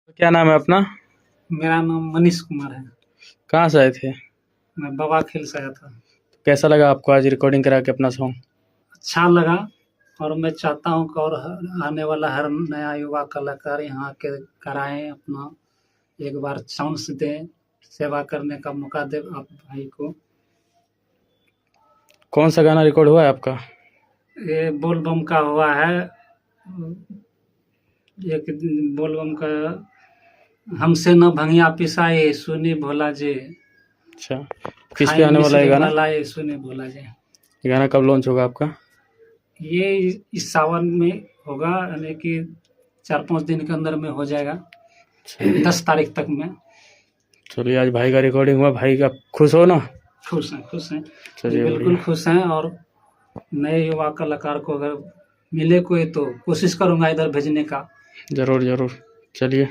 क्या नाम है अपना? मेरा नाम मनीष कुमार है। कहाँ से आए थे? मैं बवाखिल से आया था। कैसा लगा आपको आज रिकॉर्डिंग करा के अपना सॉन्ग? अच्छा लगा और मैं चाहता हूँ कि और आने वाला हर नया युवा कलाकार यहाँ के कराएँ अपना एक बार चांस दें, सेवा करने का मौका दें आप भाई को। कौन सा गाना रिकॉर्ड हुआ है आपका? ये बोल बम का हुआ है। एक बोल बम का हमसे न भंगिया पिसाए सुनी भोला जी, अच्छा, किस पे खाई आने वाला है मिश्री गाना? मलाई सुनी भोला जी। ये गाना कब लॉन्च होगा आपका? ये इस सावन में होगा, यानी कि 4-5 दिन के अंदर में हो जाएगा, अच्छा, 10 तारीख तक में। चलिए आज भाई का रिकॉर्डिंग हुआ, भाई का खुश हो ना? खुश हैं, खुश हैं। जी, चलिए बिल्कुल बढ़िया। खुश हैं और नए युवा कलाकार को अगर मिले कोई तो कोशिश करूँगा इधर भेजने का। ज़रूर ज़रूर, चलिए।